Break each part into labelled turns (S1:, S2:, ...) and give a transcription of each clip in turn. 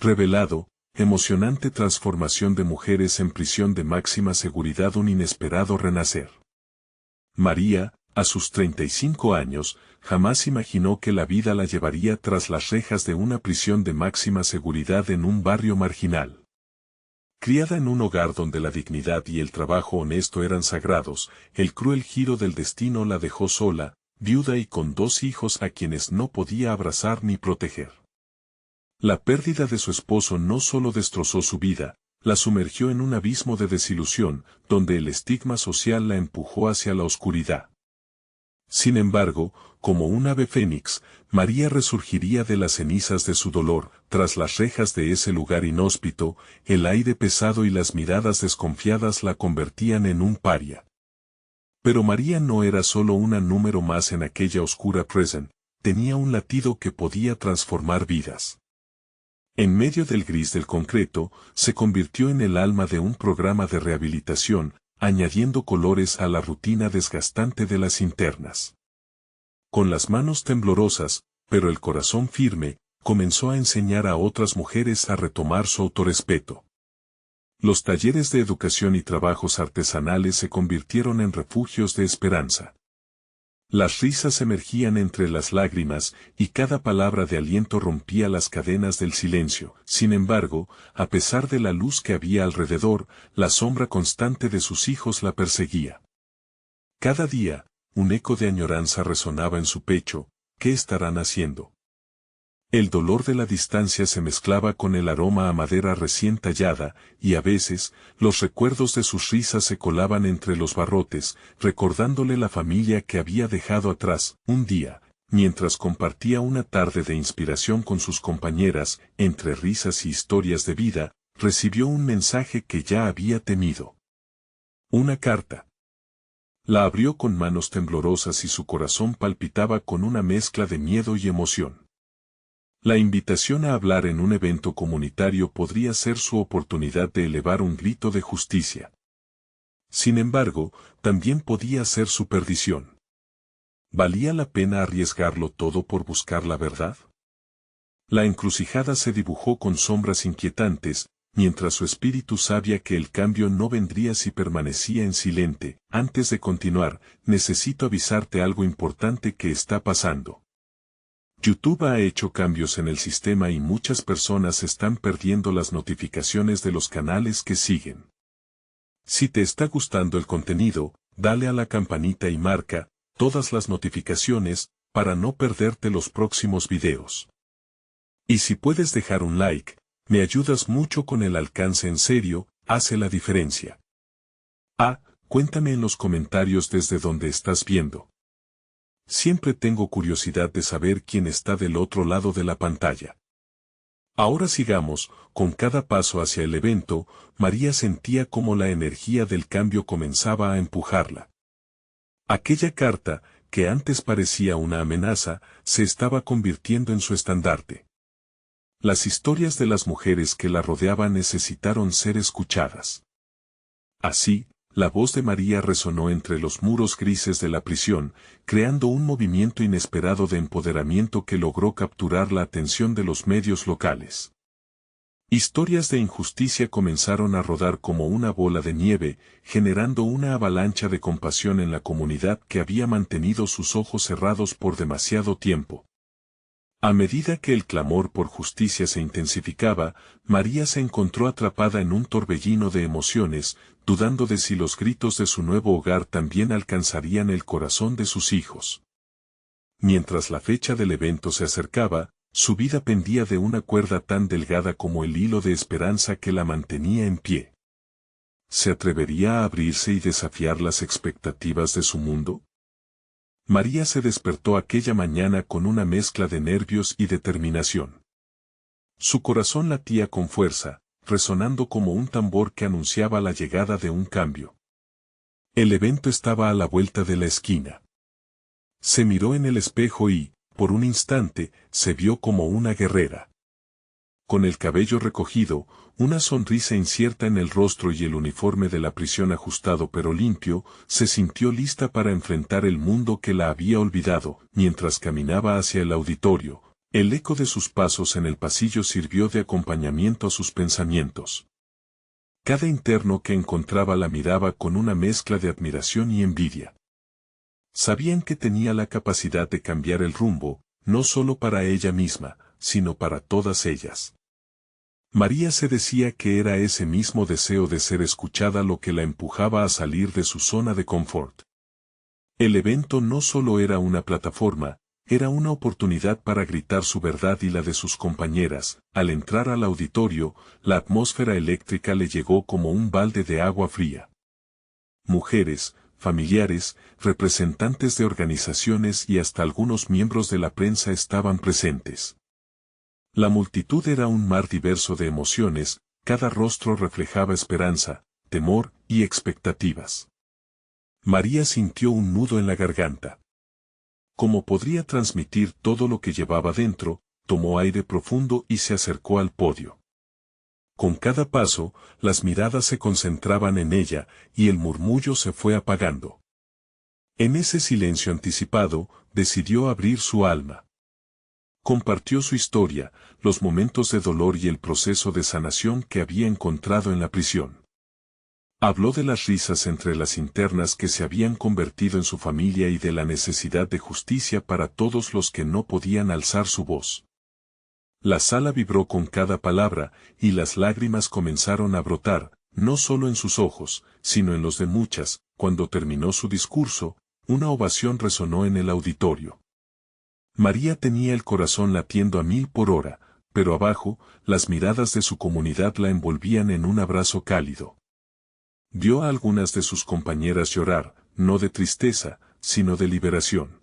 S1: revelado, emocionante transformación de mujeres en prisión de máxima seguridad, un inesperado renacer. María, a sus 35 años, jamás imaginó que la vida la llevaría tras las rejas de una prisión de máxima seguridad en un barrio marginal. Criada en un hogar donde la dignidad y el trabajo honesto eran sagrados, el cruel giro del destino la dejó sola, viuda y con 2 hijos a quienes no podía abrazar ni proteger. La pérdida de su esposo no solo destrozó su vida, la sumergió en un abismo de desilusión, donde el estigma social la empujó hacia la oscuridad. Sin embargo, como un ave fénix, María resurgiría de las cenizas de su dolor. Tras las rejas de ese lugar inhóspito, el aire pesado y las miradas desconfiadas la convertían en un paria. Pero María no era solo un número más en aquella oscura prisión, tenía un latido que podía transformar vidas. En medio del gris del concreto, se convirtió en el alma de un programa de rehabilitación, añadiendo colores a la rutina desgastante de las internas. Con las manos temblorosas, pero el corazón firme, comenzó a enseñar a otras mujeres a retomar su autorrespeto. Los talleres de educación y trabajos artesanales se convirtieron en refugios de esperanza. Las risas emergían entre las lágrimas, y cada palabra de aliento rompía las cadenas del silencio. Sin embargo, a pesar de la luz que había alrededor, la sombra constante de sus hijos la perseguía. Cada día, un eco de añoranza resonaba en su pecho. ¿Qué estarán haciendo? El dolor de la distancia se mezclaba con el aroma a madera recién tallada, y a veces, los recuerdos de sus risas se colaban entre los barrotes, recordándole la familia que había dejado atrás. Un día, mientras compartía una tarde de inspiración con sus compañeras, entre risas y historias de vida, recibió un mensaje que ya había temido. Una carta. La abrió con manos temblorosas y su corazón palpitaba con una mezcla de miedo y emoción. La invitación a hablar en un evento comunitario podría ser su oportunidad de elevar un grito de justicia. Sin embargo, también podía ser su perdición. ¿Valía la pena arriesgarlo todo por buscar la verdad? La encrucijada se dibujó con sombras inquietantes, mientras su espíritu sabía que el cambio no vendría si permanecía en silencio. Antes de continuar, necesito avisarte algo importante que está pasando. YouTube ha hecho cambios en el sistema y muchas personas están perdiendo las notificaciones de los canales que siguen. Si te está gustando el contenido, dale a la campanita y marca todas las notificaciones para no perderte los próximos videos. Y si puedes dejar un like, me ayudas mucho con el alcance. En serio, hace la diferencia. Cuéntame en los comentarios desde donde estás viendo. Siempre tengo curiosidad de saber quién está del otro lado de la pantalla. Ahora sigamos, con cada paso hacia el evento, María sentía cómo la energía del cambio comenzaba a empujarla. Aquella carta, que antes parecía una amenaza, se estaba convirtiendo en su estandarte. Las historias de las mujeres que la rodeaban necesitaron ser escuchadas. Así, la voz de María resonó entre los muros grises de la prisión, creando un movimiento inesperado de empoderamiento que logró capturar la atención de los medios locales. Historias de injusticia comenzaron a rodar como una bola de nieve, generando una avalancha de compasión en la comunidad que había mantenido sus ojos cerrados por demasiado tiempo. A medida que el clamor por justicia se intensificaba, María se encontró atrapada en un torbellino de emociones, dudando de si los gritos de su nuevo hogar también alcanzarían el corazón de sus hijos. Mientras la fecha del evento se acercaba, su vida pendía de una cuerda tan delgada como el hilo de esperanza que la mantenía en pie. ¿Se atrevería a abrirse y desafiar las expectativas de su mundo? María se despertó aquella mañana con una mezcla de nervios y determinación. Su corazón latía con fuerza, resonando como un tambor que anunciaba la llegada de un cambio. El evento estaba a la vuelta de la esquina. Se miró en el espejo y, por un instante, se vio como una guerrera. Con el cabello recogido, una sonrisa incierta en el rostro y el uniforme de la prisión ajustado pero limpio, se sintió lista para enfrentar el mundo que la había olvidado. Mientras caminaba hacia el auditorio, El eco de sus pasos en el pasillo sirvió de acompañamiento a sus pensamientos. Cada interno que encontraba la miraba con una mezcla de admiración y envidia. Sabían que tenía la capacidad de cambiar el rumbo, no solo para ella misma, sino para todas ellas. María se decía que era ese mismo deseo de ser escuchada lo que la empujaba a salir de su zona de confort. El evento no solo era una plataforma, era una oportunidad para gritar su verdad y la de sus compañeras. Al entrar al auditorio, la atmósfera eléctrica le llegó como un balde de agua fría. Mujeres, familiares, representantes de organizaciones y hasta algunos miembros de la prensa estaban presentes. La multitud era un mar diverso de emociones, cada rostro reflejaba esperanza, temor y expectativas. María sintió un nudo en la garganta. Como podría transmitir todo lo que llevaba dentro, tomó aire profundo y se acercó al podio. Con cada paso, las miradas se concentraban en ella, y el murmullo se fue apagando. En ese silencio anticipado, decidió abrir su alma. Compartió su historia, los momentos de dolor y el proceso de sanación que había encontrado en la prisión. Habló de las risas entre las internas que se habían convertido en su familia y de la necesidad de justicia para todos los que no podían alzar su voz. La sala vibró con cada palabra, y las lágrimas comenzaron a brotar, no solo en sus ojos, sino en los de muchas. Cuando terminó su discurso, una ovación resonó en el auditorio. María tenía el corazón latiendo a 1000 por hora, pero abajo, las miradas de su comunidad la envolvían en un abrazo cálido. Vio a algunas de sus compañeras llorar, no de tristeza, sino de liberación.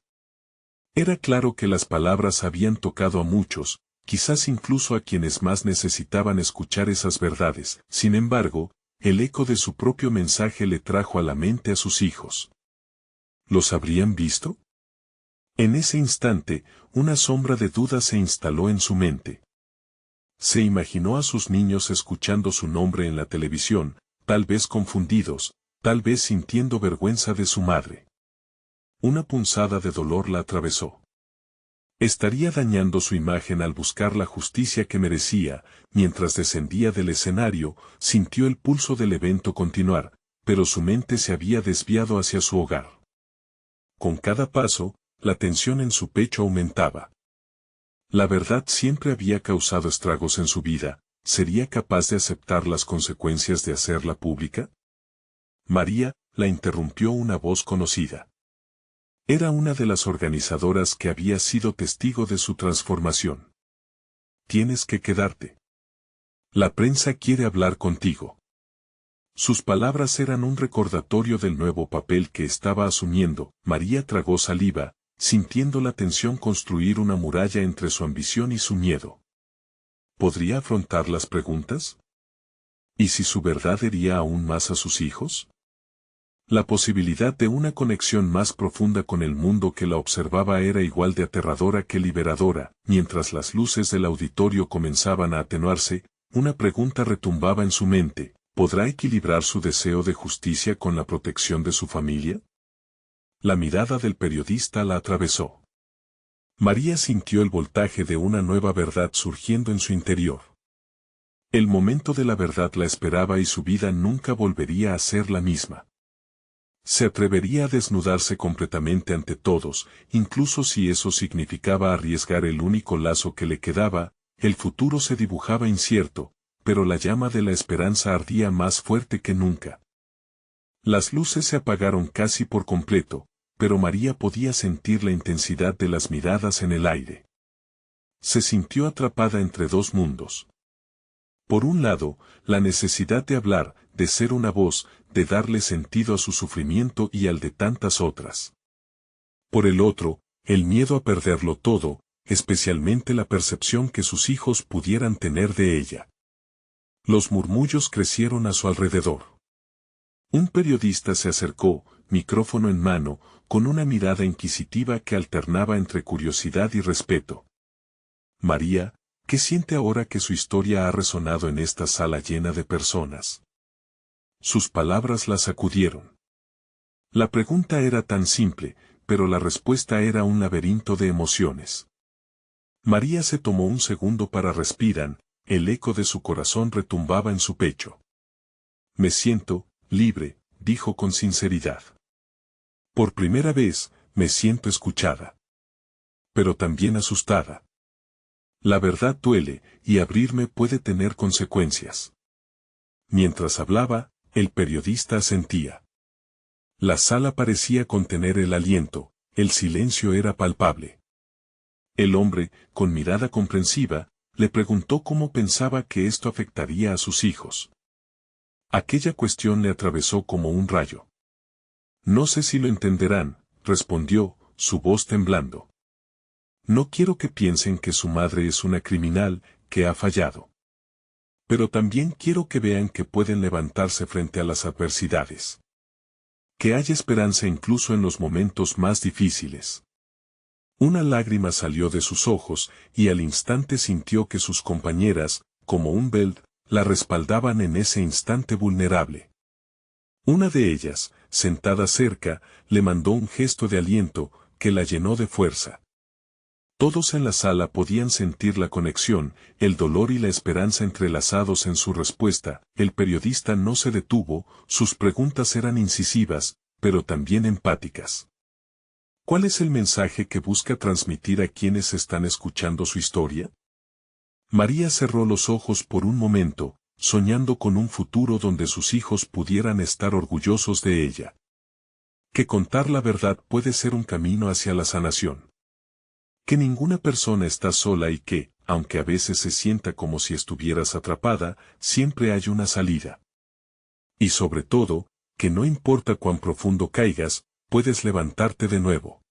S1: Era claro que las palabras habían tocado a muchos, quizás incluso a quienes más necesitaban escuchar esas verdades. Sin embargo, el eco de su propio mensaje le trajo a la mente a sus hijos. ¿Los habrían visto? En ese instante, una sombra de duda se instaló en su mente. Se imaginó a sus niños escuchando su nombre en la televisión, tal vez confundidos, tal vez sintiendo vergüenza de su madre. Una punzada de dolor la atravesó. Estaría dañando su imagen al buscar la justicia que merecía. Mientras descendía del escenario, sintió el pulso del evento continuar, pero su mente se había desviado hacia su hogar. Con cada paso, la tensión en su pecho aumentaba. La verdad siempre había causado estragos en su vida. ¿Sería capaz de aceptar las consecuencias de hacerla pública? María, la interrumpió una voz conocida. Era una de las organizadoras que había sido testigo de su transformación. Tienes que quedarte. La prensa quiere hablar contigo. Sus palabras eran un recordatorio del nuevo papel que estaba asumiendo. María tragó saliva, sintiendo la tensión construir una muralla entre su ambición y su miedo. ¿Podría afrontar las preguntas? ¿Y si su verdad hería aún más a sus hijos? La posibilidad de una conexión más profunda con el mundo que la observaba era igual de aterradora que liberadora. Mientras las luces del auditorio comenzaban a atenuarse, una pregunta retumbaba en su mente: ¿podrá equilibrar su deseo de justicia con la protección de su familia? La mirada del periodista la atravesó. María sintió el voltaje de una nueva verdad surgiendo en su interior. El momento de la verdad la esperaba y su vida nunca volvería a ser la misma. Se atrevería a desnudarse completamente ante todos, incluso si eso significaba arriesgar el único lazo que le quedaba. El futuro se dibujaba incierto, pero la llama de la esperanza ardía más fuerte que nunca. Las luces se apagaron casi por completo, pero María podía sentir la intensidad de las miradas en el aire. Se sintió atrapada entre dos mundos. Por un lado, la necesidad de hablar, de ser una voz, de darle sentido a su sufrimiento y al de tantas otras. Por el otro, el miedo a perderlo todo, especialmente la percepción que sus hijos pudieran tener de ella. Los murmullos crecieron a su alrededor. Un periodista se acercó, micrófono en mano, con una mirada inquisitiva que alternaba entre curiosidad y respeto. María, ¿qué siente ahora que su historia ha resonado en esta sala llena de personas? Sus palabras la sacudieron. La pregunta era tan simple, pero la respuesta era un laberinto de emociones. María se tomó un segundo para respirar, el eco de su corazón retumbaba en su pecho. Me siento libre, dijo con sinceridad. Por primera vez, me siento escuchada. Pero también asustada. La verdad duele, y abrirme puede tener consecuencias. Mientras hablaba, el periodista asentía. La sala parecía contener el aliento, el silencio era palpable. El hombre, con mirada comprensiva, le preguntó cómo pensaba que esto afectaría a sus hijos. Aquella cuestión le atravesó como un rayo. No sé si lo entenderán, respondió, su voz temblando. No quiero que piensen que su madre es una criminal, que ha fallado. Pero también quiero que vean que pueden levantarse frente a las adversidades. Que hay esperanza incluso en los momentos más difíciles. Una lágrima salió de sus ojos, y al instante sintió que sus compañeras, como un belt, la respaldaban en ese instante vulnerable. Una de ellas, sentada cerca, le mandó un gesto de aliento, que la llenó de fuerza. Todos en la sala podían sentir la conexión, el dolor y la esperanza entrelazados en su respuesta. El periodista no se detuvo, sus preguntas eran incisivas, pero también empáticas. ¿Cuál es el mensaje que busca transmitir a quienes están escuchando su historia? María cerró los ojos por un momento, soñando con un futuro donde sus hijos pudieran estar orgullosos de ella. Que contar la verdad puede ser un camino hacia la sanación. Que ninguna persona está sola y que, aunque a veces se sienta como si estuvieras atrapada, siempre hay una salida. Y sobre todo, que no importa cuán profundo caigas, puedes levantarte de nuevo.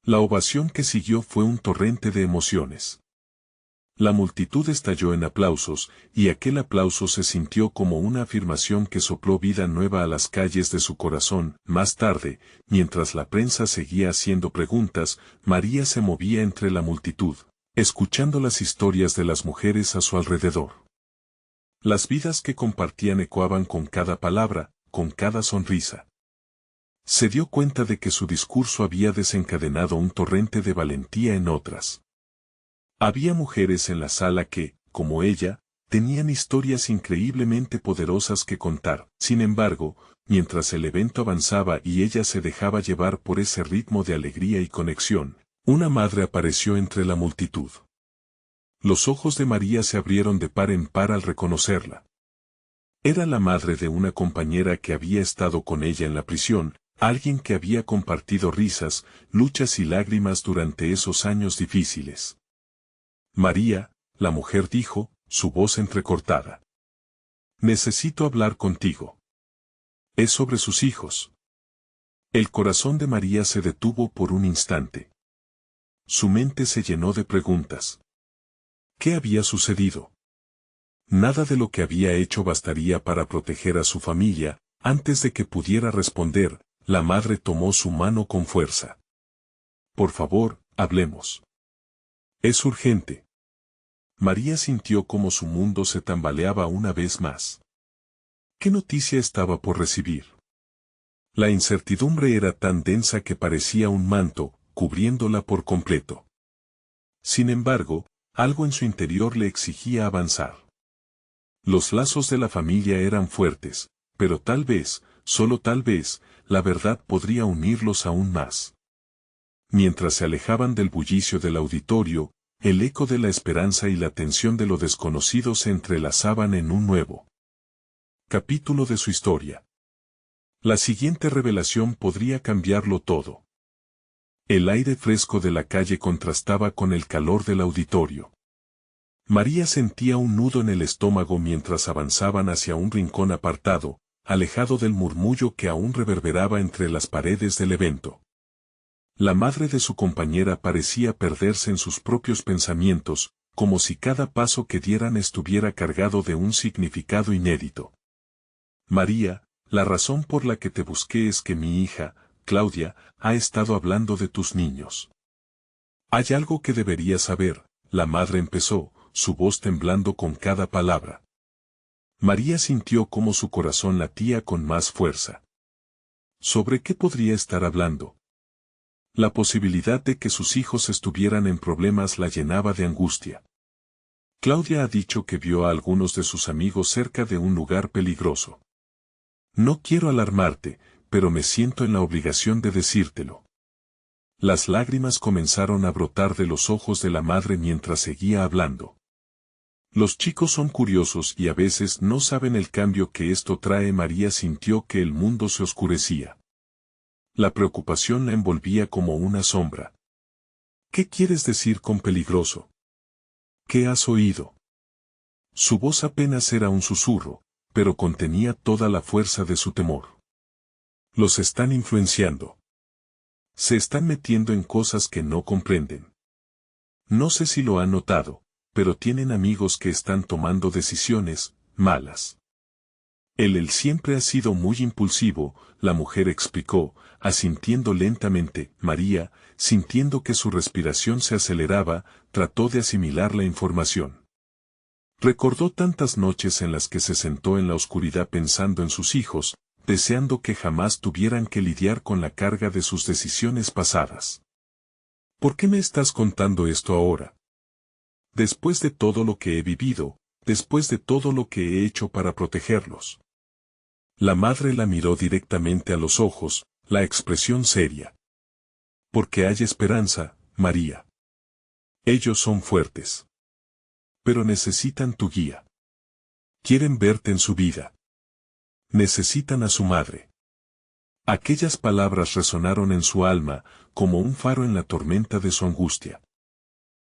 S1: La ovación que siguió fue un torrente de emociones. La multitud estalló en aplausos, y aquel aplauso se sintió como una afirmación que sopló vida nueva a las calles de su corazón. Más tarde, mientras la prensa seguía haciendo preguntas, María se movía entre la multitud, escuchando las historias de las mujeres a su alrededor. Las vidas que compartían ecoaban con cada palabra, con cada sonrisa. Se dio cuenta de que su discurso había desencadenado un torrente de valentía en otras. Había mujeres en la sala que, como ella, tenían historias increíblemente poderosas que contar. Sin embargo, mientras el evento avanzaba y ella se dejaba llevar por ese ritmo de alegría y conexión, una madre apareció entre la multitud. Los ojos de María se abrieron de par en par al reconocerla. Era la madre de una compañera que había estado con ella en la prisión, alguien que había compartido risas, luchas y lágrimas durante esos años difíciles. María, la mujer dijo, su voz entrecortada. Necesito hablar contigo. Es sobre sus hijos. El corazón de María se detuvo por un instante. Su mente se llenó de preguntas. ¿Qué había sucedido? Nada de lo que había hecho bastaría para proteger a su familia. Antes de que pudiera responder, la madre tomó su mano con fuerza. Por favor, hablemos. Es urgente. María sintió como su mundo se tambaleaba una vez más. ¿Qué noticia estaba por recibir? La incertidumbre era tan densa que parecía un manto, cubriéndola por completo. Sin embargo, algo en su interior le exigía avanzar. Los lazos de la familia eran fuertes, pero tal vez, solo tal vez, la verdad podría unirlos aún más. Mientras se alejaban del bullicio del auditorio, el eco de la esperanza y la tensión de lo desconocido se entrelazaban en un nuevo capítulo de su historia. La siguiente revelación podría cambiarlo todo. El aire fresco de la calle contrastaba con el calor del auditorio. María sentía un nudo en el estómago mientras avanzaban hacia un rincón apartado, alejado del murmullo que aún reverberaba entre las paredes del evento. La madre de su compañera parecía perderse en sus propios pensamientos, como si cada paso que dieran estuviera cargado de un significado inédito. María, la razón por la que te busqué es que mi hija, Claudia, ha estado hablando de tus niños. Hay algo que deberías saber, la madre empezó, su voz temblando con cada palabra. María sintió cómo su corazón latía con más fuerza. ¿Sobre qué podría estar hablando? La posibilidad de que sus hijos estuvieran en problemas la llenaba de angustia. Claudia ha dicho que vio a algunos de sus amigos cerca de un lugar peligroso. No quiero alarmarte, pero me siento en la obligación de decírtelo. Las lágrimas comenzaron a brotar de los ojos de la madre mientras seguía hablando. Los chicos son curiosos y a veces no saben el cambio que esto trae. María sintió que el mundo se oscurecía. La preocupación la envolvía como una sombra. ¿Qué quieres decir con peligroso? ¿Qué has oído? Su voz apenas era un susurro, pero contenía toda la fuerza de su temor. Los están influenciando. Se están metiendo en cosas que no comprenden. No sé si lo han notado, pero tienen amigos que están tomando decisiones malas. Él siempre ha sido muy impulsivo, la mujer explicó, asintiendo lentamente. María, sintiendo que su respiración se aceleraba, trató de asimilar la información. Recordó tantas noches en las que se sentó en la oscuridad pensando en sus hijos, deseando que jamás tuvieran que lidiar con la carga de sus decisiones pasadas. ¿Por qué me estás contando esto ahora? Después de todo lo que he vivido, después de todo lo que he hecho para protegerlos. La madre la miró directamente a los ojos, la expresión seria. Porque hay esperanza, María. Ellos son fuertes. Pero necesitan tu guía. Quieren verte en su vida. Necesitan a su madre. Aquellas palabras resonaron en su alma, como un faro en la tormenta de su angustia.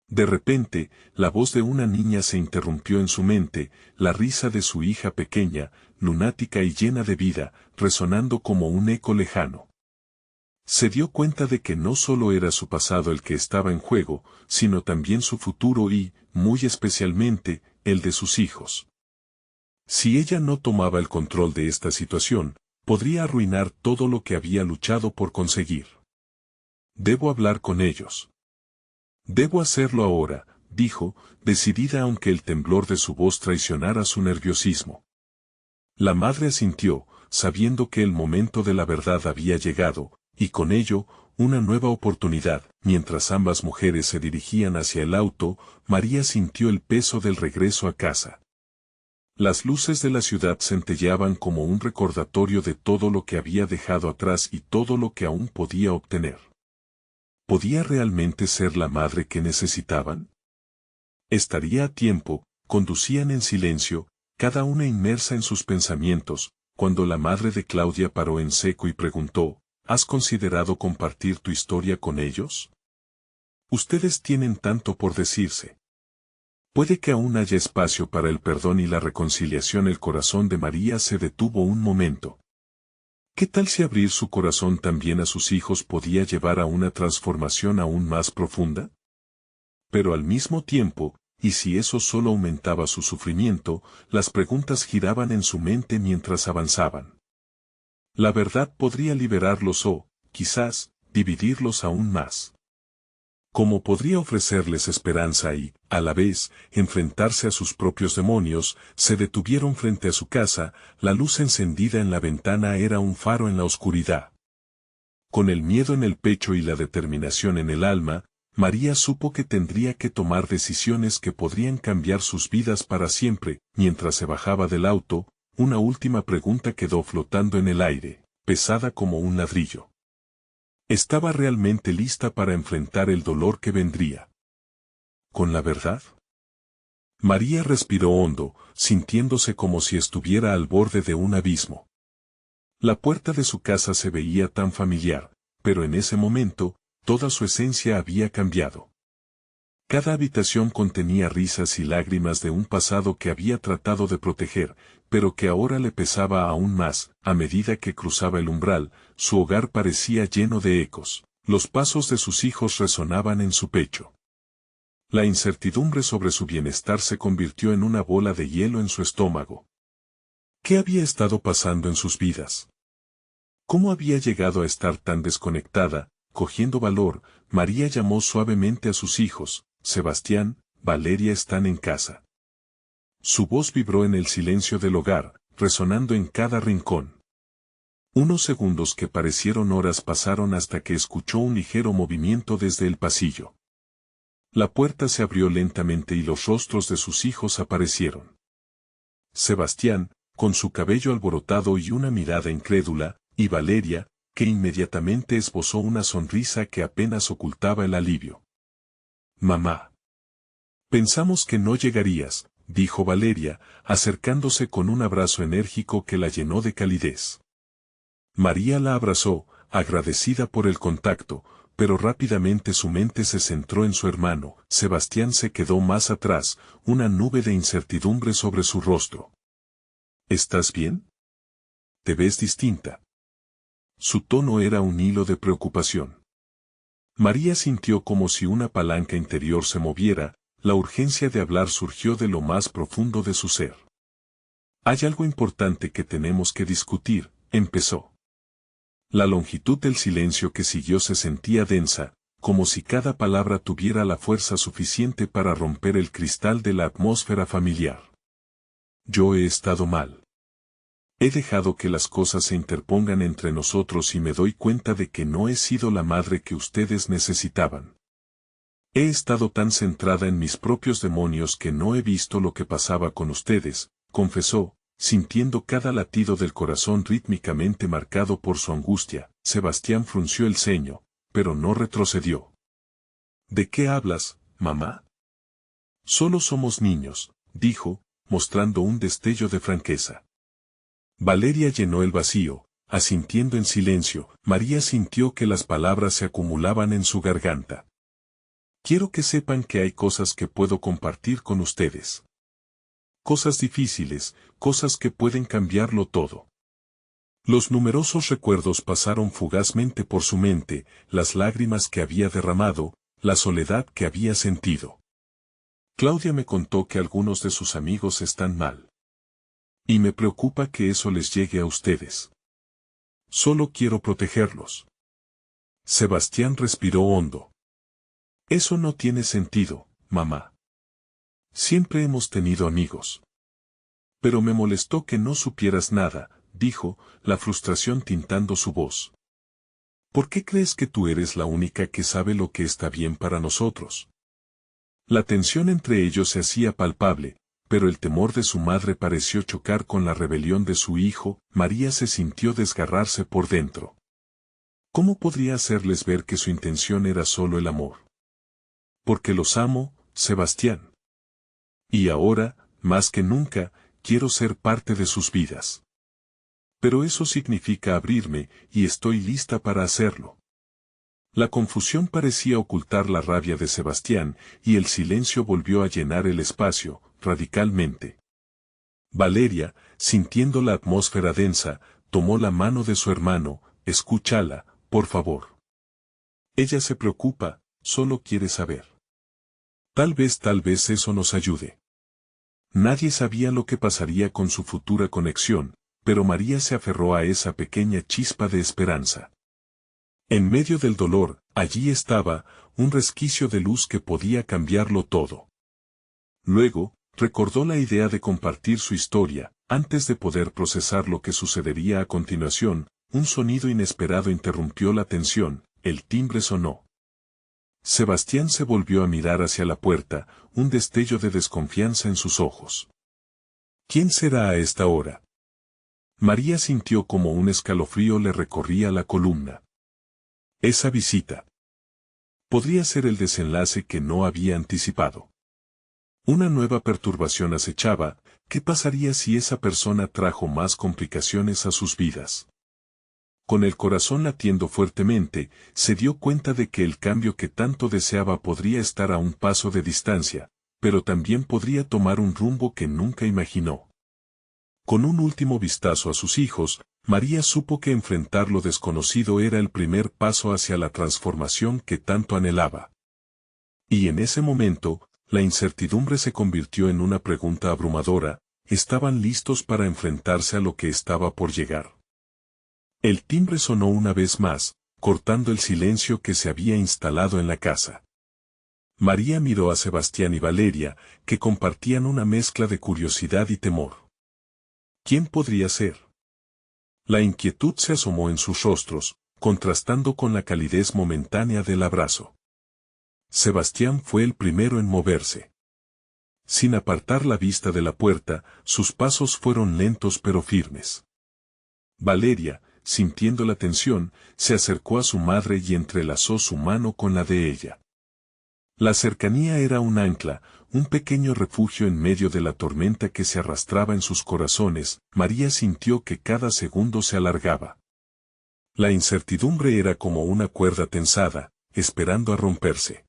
S1: De repente, la voz de una niña se interrumpió en su mente, la risa de su hija pequeña, lunática y llena de vida, resonando como un eco lejano. Se dio cuenta de que no solo era su pasado el que estaba en juego, sino también su futuro y, muy especialmente, el de sus hijos. Si ella no tomaba el control de esta situación, podría arruinar todo lo que había luchado por conseguir. Debo hablar con ellos. Debo hacerlo ahora, dijo, decidida aunque el temblor de su voz traicionara su nerviosismo. La madre asintió, sabiendo que el momento de la verdad había llegado, y con ello, una nueva oportunidad. Mientras ambas mujeres se dirigían hacia el auto, María sintió el peso del regreso a casa. Las luces de la ciudad centelleaban como un recordatorio de todo lo que había dejado atrás y todo lo que aún podía obtener. ¿Podía realmente ser la madre que necesitaban? Estaría a tiempo. Conducían en silencio, cada una inmersa en sus pensamientos, cuando la madre de Claudia paró en seco y preguntó, ¿has considerado compartir tu historia con ellos? Ustedes tienen tanto por decirse. Puede que aún haya espacio para el perdón y la reconciliación. El corazón de María se detuvo un momento. ¿Qué tal si abrir su corazón también a sus hijos podía llevar a una transformación aún más profunda? Pero al mismo tiempo, y si eso solo aumentaba su sufrimiento, las preguntas giraban en su mente mientras avanzaban. La verdad podría liberarlos o, quizás, dividirlos aún más. ¿Cómo podría ofrecerles esperanza y, a la vez, enfrentarse a sus propios demonios? Se detuvieron frente a su casa, la luz encendida en la ventana era un faro en la oscuridad. Con el miedo en el pecho y la determinación en el alma, María supo que tendría que tomar decisiones que podrían cambiar sus vidas para siempre. Mientras se bajaba del auto, una última pregunta quedó flotando en el aire, pesada como un ladrillo. ¿Estaba realmente lista para enfrentar el dolor que vendría? ¿Con la verdad? María respiró hondo, sintiéndose como si estuviera al borde de un abismo. La puerta de su casa se veía tan familiar, pero en ese momento, toda su esencia había cambiado. Cada habitación contenía risas y lágrimas de un pasado que había tratado de proteger, pero que ahora le pesaba aún más. A medida que cruzaba el umbral, su hogar parecía lleno de ecos. Los pasos de sus hijos resonaban en su pecho. La incertidumbre sobre su bienestar se convirtió en una bola de hielo en su estómago. ¿Qué había estado pasando en sus vidas? ¿Cómo había llegado a estar tan desconectada? Cogiendo valor, María llamó suavemente a sus hijos. Sebastián, Valeria están en casa. Su voz vibró en el silencio del hogar, resonando en cada rincón. Unos segundos que parecieron horas pasaron hasta que escuchó un ligero movimiento desde el pasillo. La puerta se abrió lentamente y los rostros de sus hijos aparecieron. Sebastián, con su cabello alborotado y una mirada incrédula, y Valeria, que inmediatamente esbozó una sonrisa que apenas ocultaba el alivio. «Mamá. Pensamos que no llegarías», dijo Valeria, acercándose con un abrazo enérgico que la llenó de calidez. María la abrazó, agradecida por el contacto, pero rápidamente su mente se centró en su hermano. Sebastián se quedó más atrás, una nube de incertidumbre sobre su rostro. «¿Estás bien? Te ves distinta». Su tono era un hilo de preocupación. María sintió como si una palanca interior se moviera, la urgencia de hablar surgió de lo más profundo de su ser. «Hay algo importante que tenemos que discutir», empezó. La longitud del silencio que siguió se sentía densa, como si cada palabra tuviera la fuerza suficiente para romper el cristal de la atmósfera familiar. «Yo he estado mal. He dejado que las cosas se interpongan entre nosotros y me doy cuenta de que no he sido la madre que ustedes necesitaban. He estado tan centrada en mis propios demonios que no he visto lo que pasaba con ustedes», confesó, sintiendo cada latido del corazón rítmicamente marcado por su angustia. Sebastián frunció el ceño, pero no retrocedió. «¿De qué hablas, mamá?» «Solo somos niños», dijo, mostrando un destello de franqueza. Valeria llenó el vacío, asintiendo en silencio. María sintió que las palabras se acumulaban en su garganta. «Quiero que sepan que hay cosas que puedo compartir con ustedes. Cosas difíciles, cosas que pueden cambiarlo todo». Los numerosos recuerdos pasaron fugazmente por su mente, las lágrimas que había derramado, la soledad que había sentido. «Claudia me contó que algunos de sus amigos están mal. Y me preocupa que eso les llegue a ustedes. Solo quiero protegerlos». Sebastián respiró hondo. «Eso no tiene sentido, mamá. Siempre hemos tenido amigos». «Pero me molestó que no supieras nada», dijo, la frustración tintando su voz. «¿Por qué crees que tú eres la única que sabe lo que está bien para nosotros?» La tensión entre ellos se hacía palpable, pero el temor de su madre pareció chocar con la rebelión de su hijo. María se sintió desgarrarse por dentro. ¿Cómo podría hacerles ver que su intención era solo el amor? «Porque los amo, Sebastián. Y ahora, más que nunca, quiero ser parte de sus vidas. Pero eso significa abrirme, y estoy lista para hacerlo». La confusión parecía ocultar la rabia de Sebastián, y el silencio volvió a llenar el espacio, radicalmente. Valeria, sintiendo la atmósfera densa, tomó la mano de su hermano. «Escúchala, por favor. Ella se preocupa, solo quiere saber. Tal vez eso nos ayude». Nadie sabía lo que pasaría con su futura conexión, pero María se aferró a esa pequeña chispa de esperanza. En medio del dolor, allí estaba, un resquicio de luz que podía cambiarlo todo. Luego, recordó la idea de compartir su historia. Antes de poder procesar lo que sucedería a continuación, un sonido inesperado interrumpió la tensión. El timbre sonó. Sebastián se volvió a mirar hacia la puerta, un destello de desconfianza en sus ojos. ¿Quién será a esta hora? María sintió como un escalofrío le recorría la columna. Esa visita podría ser el desenlace que no había anticipado. Una nueva perturbación acechaba. ¿Qué pasaría si esa persona trajo más complicaciones a sus vidas? Con el corazón latiendo fuertemente, se dio cuenta de que el cambio que tanto deseaba podría estar a un paso de distancia, pero también podría tomar un rumbo que nunca imaginó. Con un último vistazo a sus hijos, María supo que enfrentar lo desconocido era el primer paso hacia la transformación que tanto anhelaba. Y en ese momento, la incertidumbre se convirtió en una pregunta abrumadora. ¿Estaban listos para enfrentarse a lo que estaba por llegar? El timbre sonó una vez más, cortando el silencio que se había instalado en la casa. María miró a Sebastián y Valeria, que compartían una mezcla de curiosidad y temor. ¿Quién podría ser? La inquietud se asomó en sus rostros, contrastando con la calidez momentánea del abrazo. Sebastián fue el primero en moverse. Sin apartar la vista de la puerta, sus pasos fueron lentos pero firmes. Valeria, sintiendo la tensión, se acercó a su madre y entrelazó su mano con la de ella. La cercanía era un ancla, un pequeño refugio en medio de la tormenta que se arrastraba en sus corazones. María sintió que cada segundo se alargaba. La incertidumbre era como una cuerda tensada, esperando a romperse.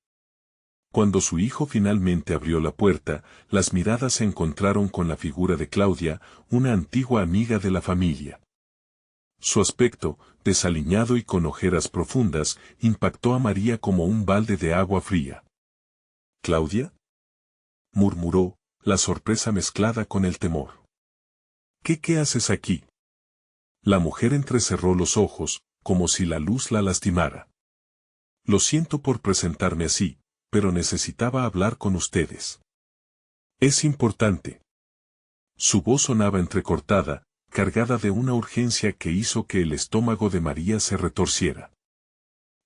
S1: Cuando su hijo finalmente abrió la puerta, las miradas se encontraron con la figura de Claudia, una antigua amiga de la familia. Su aspecto, desaliñado y con ojeras profundas, impactó a María como un balde de agua fría. ¿Claudia?, murmuró, la sorpresa mezclada con el temor. ¿Qué haces aquí? La mujer entrecerró los ojos, como si la luz la lastimara. Lo siento por presentarme así, pero necesitaba hablar con ustedes. Es importante. Su voz sonaba entrecortada, cargada de una urgencia que hizo que el estómago de María se retorciera.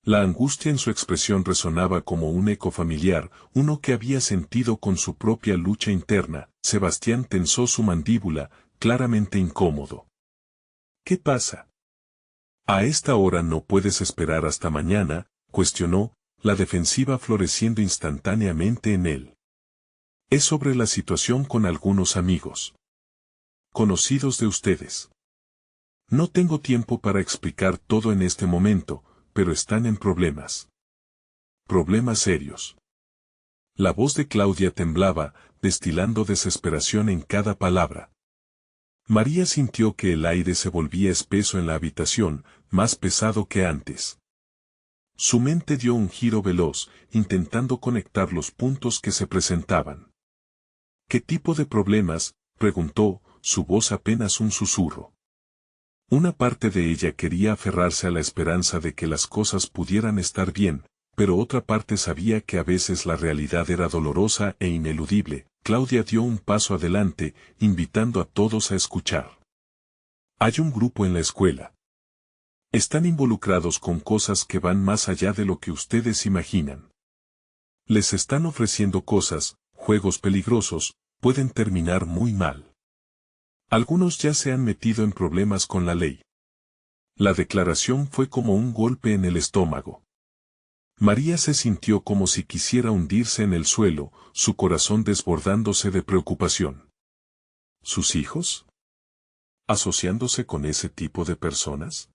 S1: La angustia en su expresión resonaba como un eco familiar, uno que había sentido con su propia lucha interna. Sebastián tensó su mandíbula, claramente incómodo. ¿Qué pasa? A esta hora no puedes esperar hasta mañana, cuestionó, la defensiva floreciendo instantáneamente en él. Es sobre la situación con algunos amigos conocidos de ustedes. No tengo tiempo para explicar todo en este momento, pero están en problemas. Problemas serios. La voz de Claudia temblaba, destilando desesperación en cada palabra. María sintió que el aire se volvía espeso en la habitación, más pesado que antes. Su mente dio un giro veloz, intentando conectar los puntos que se presentaban. ¿Qué tipo de problemas?, preguntó, su voz apenas un susurro. Una parte de ella quería aferrarse a la esperanza de que las cosas pudieran estar bien, pero otra parte sabía que a veces la realidad era dolorosa e ineludible. Claudia dio un paso adelante, invitando a todos a escuchar. Hay un grupo en la escuela. Están involucrados con cosas que van más allá de lo que ustedes imaginan. Les están ofreciendo cosas, juegos peligrosos, pueden terminar muy mal. Algunos ya se han metido en problemas con la ley. La declaración fue como un golpe en el estómago. María se sintió como si quisiera hundirse en el suelo, su corazón desbordándose de preocupación. ¿Sus hijos? ¿Asociándose con ese tipo de personas?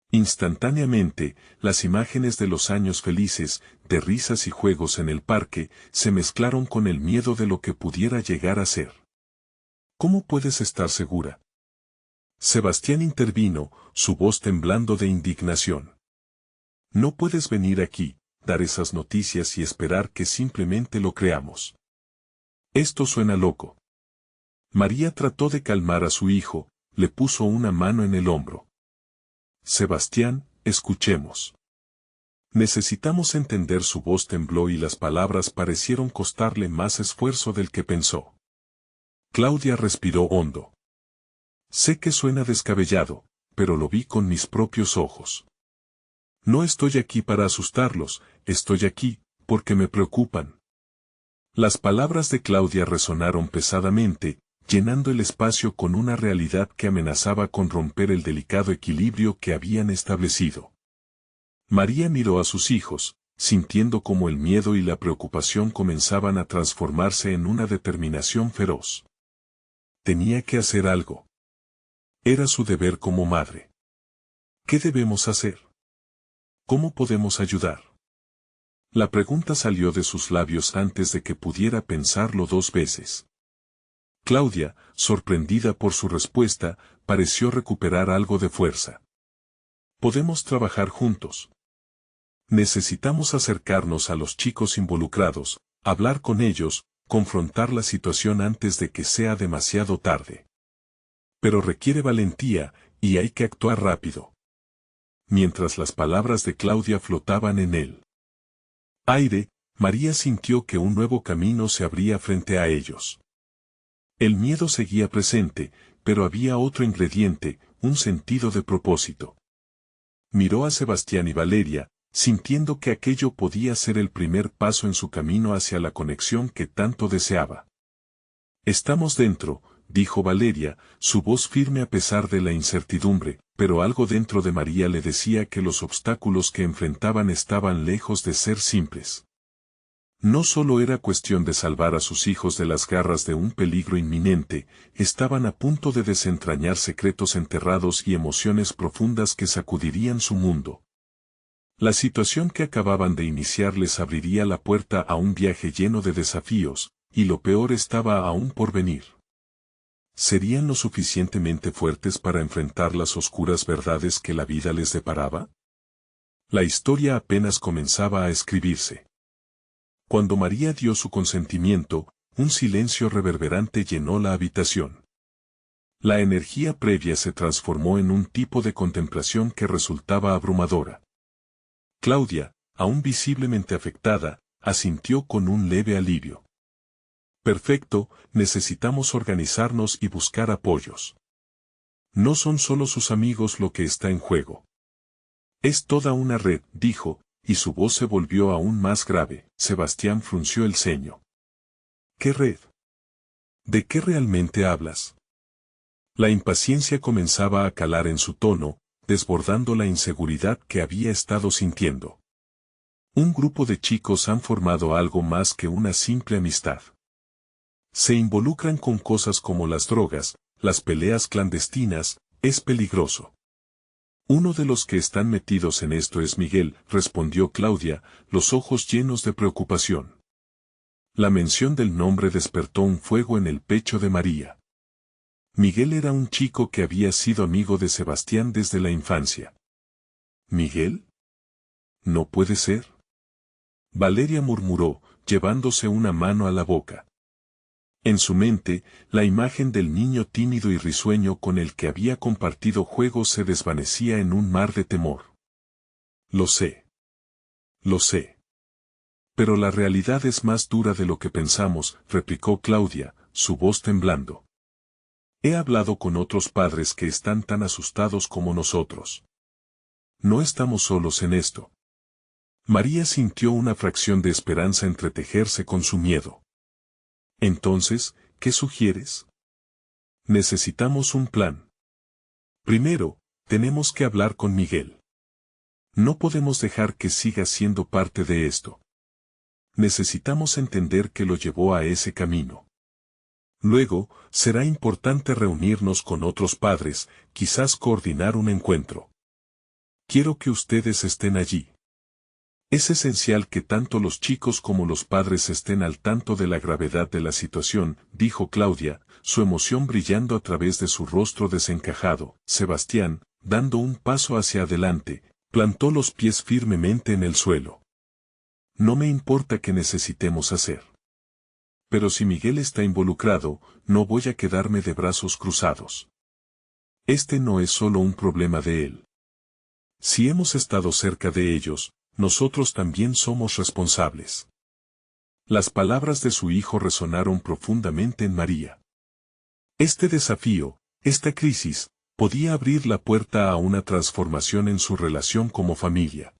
S1: Instantáneamente, las imágenes de los años felices, de risas y juegos en el parque, se mezclaron con el miedo de lo que pudiera llegar a ser. ¿Cómo puedes estar segura? Sebastián intervino, su voz temblando de indignación. No puedes venir aquí, dar esas noticias y esperar que simplemente lo creamos. Esto suena loco. María trató de calmar a su hijo, le puso una mano en el hombro. Sebastián, escuchemos. Necesitamos entender. Su voz tembló y las palabras parecieron costarle más esfuerzo del que pensó. Claudia respiró hondo. Sé que suena descabellado, pero lo vi con mis propios ojos. No estoy aquí para asustarlos, estoy aquí, porque me preocupan. Las palabras de Claudia resonaron pesadamente, llenando el espacio con una realidad que amenazaba con romper el delicado equilibrio que habían establecido. María miró a sus hijos, sintiendo como el miedo y la preocupación comenzaban a transformarse en una determinación feroz. Tenía que hacer algo. Era su deber como madre. ¿Qué debemos hacer? ¿Cómo podemos ayudar? La pregunta salió de sus labios antes de que pudiera pensarlo dos veces. Claudia, sorprendida por su respuesta, pareció recuperar algo de fuerza. Podemos trabajar juntos. Necesitamos acercarnos a los chicos involucrados, hablar con ellos, confrontar la situación antes de que sea demasiado tarde. Pero requiere valentía, y hay que actuar rápido. Mientras las palabras de Claudia flotaban en el aire, María sintió que un nuevo camino se abría frente a ellos. El miedo seguía presente, pero había otro ingrediente, un sentido de propósito. Miró a Sebastián y Valeria, sintiendo que aquello podía ser el primer paso en su camino hacia la conexión que tanto deseaba. Estamos dentro, dijo Valeria, su voz firme a pesar de la incertidumbre, pero algo dentro de María le decía que los obstáculos que enfrentaban estaban lejos de ser simples. No solo era cuestión de salvar a sus hijos de las garras de un peligro inminente, estaban a punto de desentrañar secretos enterrados y emociones profundas que sacudirían su mundo. La situación que acababan de iniciar les abriría la puerta a un viaje lleno de desafíos, y lo peor estaba aún por venir. ¿Serían lo suficientemente fuertes para enfrentar las oscuras verdades que la vida les deparaba? La historia apenas comenzaba a escribirse. Cuando María dio su consentimiento, un silencio reverberante llenó la habitación. La energía previa se transformó en un tipo de contemplación que resultaba abrumadora. Claudia, aún visiblemente afectada, asintió con un leve alivio. Perfecto, necesitamos organizarnos y buscar apoyos. No son solo sus amigos lo que está en juego. Es toda una red, dijo, y su voz se volvió aún más grave. Sebastián frunció el ceño. ¿Qué red? ¿De qué realmente hablas? La impaciencia comenzaba a calar en su tono, desbordando la inseguridad que había estado sintiendo. Un grupo de chicos han formado algo más que una simple amistad. Se involucran con cosas como las drogas, las peleas clandestinas, es peligroso. Uno de los que están metidos en esto es Miguel, respondió Claudia, los ojos llenos de preocupación. La mención del nombre despertó un fuego en el pecho de María. Miguel era un chico que había sido amigo de Sebastián desde la infancia. ¿Miguel? No puede ser. Valeria murmuró, llevándose una mano a la boca. En su mente, la imagen del niño tímido y risueño con el que había compartido juegos se desvanecía en un mar de temor. Lo sé. Lo sé. Pero la realidad es más dura de lo que pensamos, replicó Claudia, su voz temblando. He hablado con otros padres que están tan asustados como nosotros. No estamos solos en esto. María sintió una fracción de esperanza entretejerse con su miedo. Entonces, ¿qué sugieres? Necesitamos un plan. Primero, tenemos que hablar con Miguel. No podemos dejar que siga siendo parte de esto. Necesitamos entender qué lo llevó a ese camino. Luego, será importante reunirnos con otros padres, quizás coordinar un encuentro. Quiero que ustedes estén allí. Es esencial que tanto los chicos como los padres estén al tanto de la gravedad de la situación, dijo Claudia, su emoción brillando a través de su rostro desencajado. Sebastián, dando un paso hacia adelante, plantó los pies firmemente en el suelo. No me importa qué necesitemos hacer. Pero si Miguel está involucrado, no voy a quedarme de brazos cruzados. Este no es solo un problema de él. Si hemos estado cerca de ellos, nosotros también somos responsables. Las palabras de su hijo resonaron profundamente en María. Este desafío, esta crisis, podía abrir la puerta a una transformación en su relación como familia.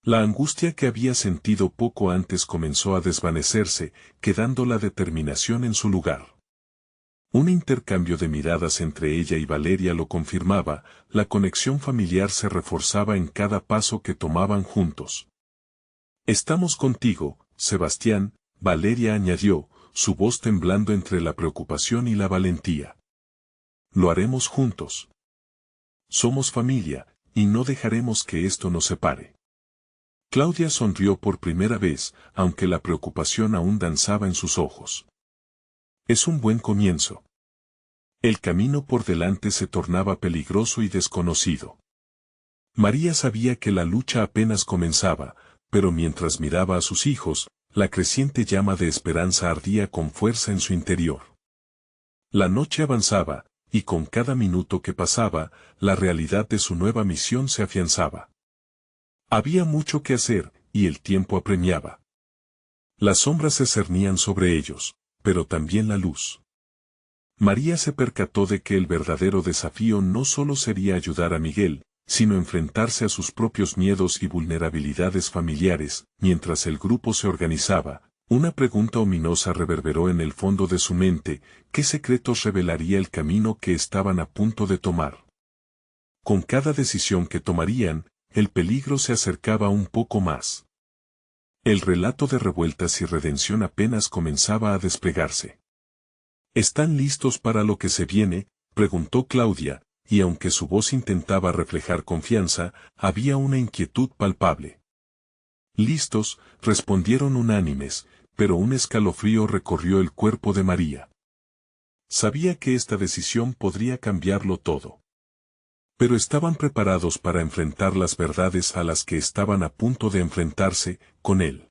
S1: La angustia que había sentido poco antes comenzó a desvanecerse, quedando la determinación en su lugar. Un intercambio de miradas entre ella y Valeria lo confirmaba, la conexión familiar se reforzaba en cada paso que tomaban juntos. Estamos contigo, Sebastián, Valeria añadió, su voz temblando entre la preocupación y la valentía. Lo haremos juntos. Somos familia, y no dejaremos que esto nos separe. Claudia sonrió por primera vez, aunque la preocupación aún danzaba en sus ojos. Es un buen comienzo. El camino por delante se tornaba peligroso y desconocido. María sabía que la lucha apenas comenzaba, pero mientras miraba a sus hijos, la creciente llama de esperanza ardía con fuerza en su interior. La noche avanzaba, y con cada minuto que pasaba, la realidad de su nueva misión se afianzaba. Había mucho que hacer, y el tiempo apremiaba. Las sombras se cernían sobre ellos, pero también la luz. María se percató de que el verdadero desafío no solo sería ayudar a Miguel, sino enfrentarse a sus propios miedos y vulnerabilidades familiares. Mientras el grupo se organizaba, una pregunta ominosa reverberó en el fondo de su mente: ¿qué secretos revelaría el camino que estaban a punto de tomar? Con cada decisión que tomarían, el peligro se acercaba un poco más. El relato de revueltas y redención apenas comenzaba a desplegarse. ¿Están listos para lo que se viene?, preguntó Claudia, y aunque su voz intentaba reflejar confianza, había una inquietud palpable. Listos, respondieron unánimes, pero un escalofrío recorrió el cuerpo de María. Sabía que esta decisión podría cambiarlo todo. Pero estaban preparados para enfrentar las verdades a las que estaban a punto de enfrentarse, con él.